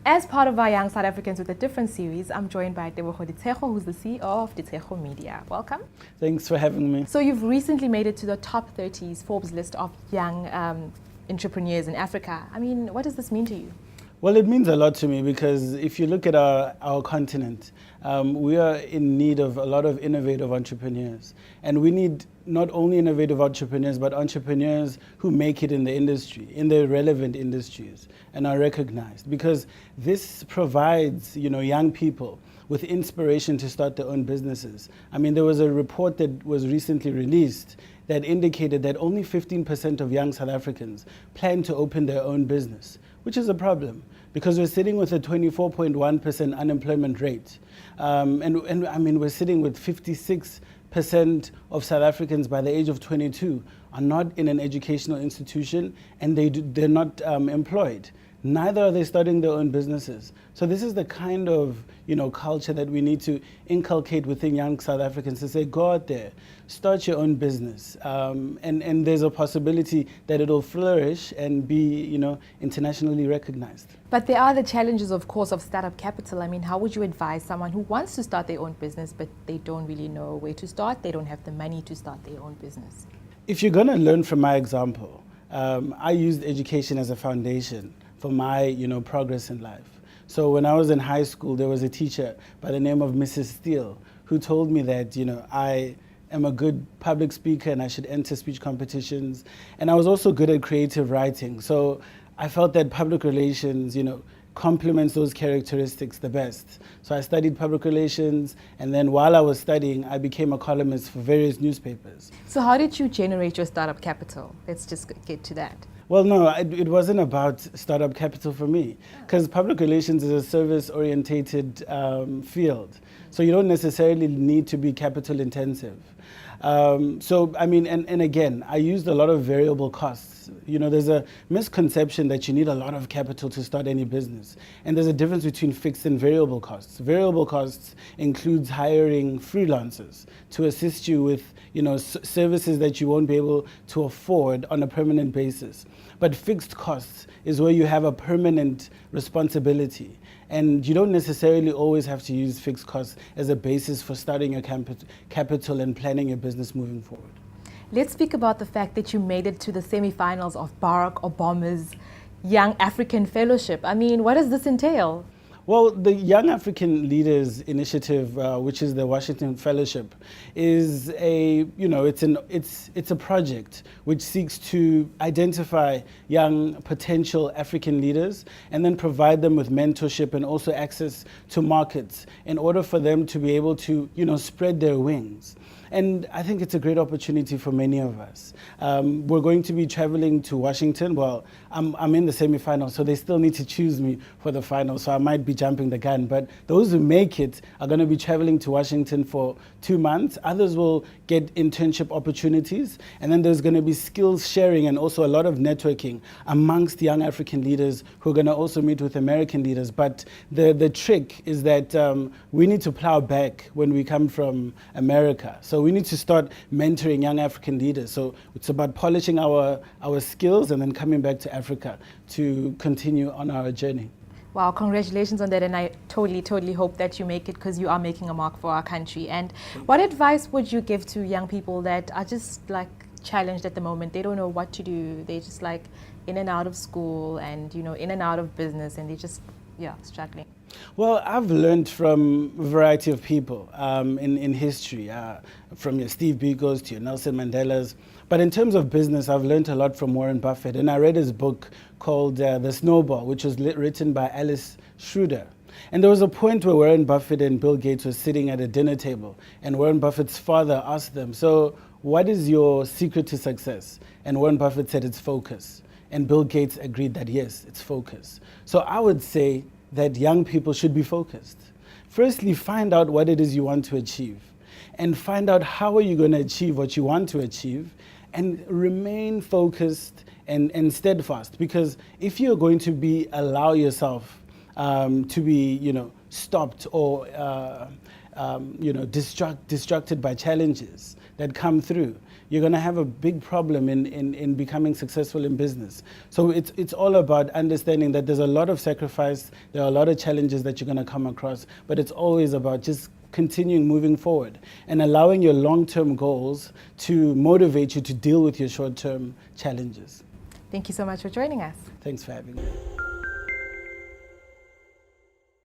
As part of our Young South Africans with a Different series, I'm joined by Tebogo Ditshego, who's the CEO of Ditshego Media. Welcome. Thanks for having me. So you've recently made it to the top 30's Forbes list of young entrepreneurs in Africa. I mean, what does this mean to you? Well, it means a lot to me because if you look at our continent, we are in need of a lot of innovative entrepreneurs. And we need not only innovative entrepreneurs, but entrepreneurs who make it in the industry, in the relevant industries, and are recognized. Because this provides, young people with inspiration to start their own businesses. I mean, there was a report that was recently released that indicated that only 15% of young South Africans plan to open their own business, which is a problem because we're sitting with a 24.1% unemployment rate. And I mean, we're sitting with 56% of South Africans by the age of 22 are not in an educational institution and they're not employed. Neither are they starting their own businesses. So this is the kind of culture that we need to inculcate within young South Africans to say, go out there, start your own business. And there's a possibility that it'll flourish and be internationally recognized. But there are the challenges, of course, of startup capital. I mean, how would you advise someone who wants to start their own business, but they don't really know where to start? They don't have the money to start their own business. If you're going to learn from my example, I used education as a foundation for my progress in life. So when I was in high school, there was a teacher by the name of Mrs. Steele who told me that I am a good public speaker and I should enter speech competitions. And I was also good at creative writing. So I felt that public relations, complements those characteristics the best. So I studied public relations, and then while I was studying, I became a columnist for various newspapers. So how did you generate your startup capital? Let's just get to that. Well, no, it wasn't about startup capital for me, because public relations is a service-orientated field. So you don't necessarily need to be capital intensive. So, I mean, and again, I used a lot of variable costs. There's a misconception that you need a lot of capital to start any business. And there's a difference between fixed and variable costs. Variable costs includes hiring freelancers to assist you with, services that you won't be able to afford on a permanent basis. But fixed costs is where you have a permanent responsibility. And you don't necessarily always have to use fixed costs as a basis for starting your capital and planning your business moving forward. Let's speak about the fact that you made it to the semi-finals of Barack Obama's Young African Fellowship. I mean, what does this entail? Well, the Young African Leaders Initiative, which is the Washington Fellowship, is it's a project which seeks to identify young potential African leaders and then provide them with mentorship and also access to markets in order for them to be able to, spread their wings. And I think it's a great opportunity for many of us. We're going to be traveling to Washington. Well, I'm in the semi-final, so they still need to choose me for the final, so I might be jumping the gun. But those who make it are going to be traveling to Washington for 2 months. Others will get internship opportunities. And then there's going to be skills sharing and also a lot of networking amongst young African leaders who are going to also meet with American leaders. But the trick is that we need to plow back when we come from America. So we need to start mentoring young African leaders. So it's about polishing our skills and then coming back to Africa to continue on our journey. Wow, congratulations on that, and I totally hope that you make it because you are making a mark for our country. And what advice would you give to young people that are just challenged at the moment? They don't know what to do. They're just in and out of school and in and out of business, and they're just struggling. Well, I've learned from a variety of people in history, from your Steve Bikos to your Nelson Mandelas. But in terms of business, I've learned a lot from Warren Buffett. And I read his book called The Snowball, which was written by Alice Schroeder. And there was a point where Warren Buffett and Bill Gates were sitting at a dinner table. And Warren Buffett's father asked them, so what is your secret to success? And Warren Buffett said it's focus. And Bill Gates agreed that, yes, it's focus. So I would say that young people should be focused. Firstly, find out what it is you want to achieve and find out how are you going to achieve what you want to achieve and remain focused and steadfast. Because if you're going to allow yourself to be, stopped or, distracted by challenges that come through, you're going to have a big problem in becoming successful in business. So it's all about understanding that there's a lot of sacrifice, there are a lot of challenges that you're going to come across, but it's always about just continuing moving forward and allowing your long-term goals to motivate you to deal with your short-term challenges. Thank you so much for joining us. Thanks for having me.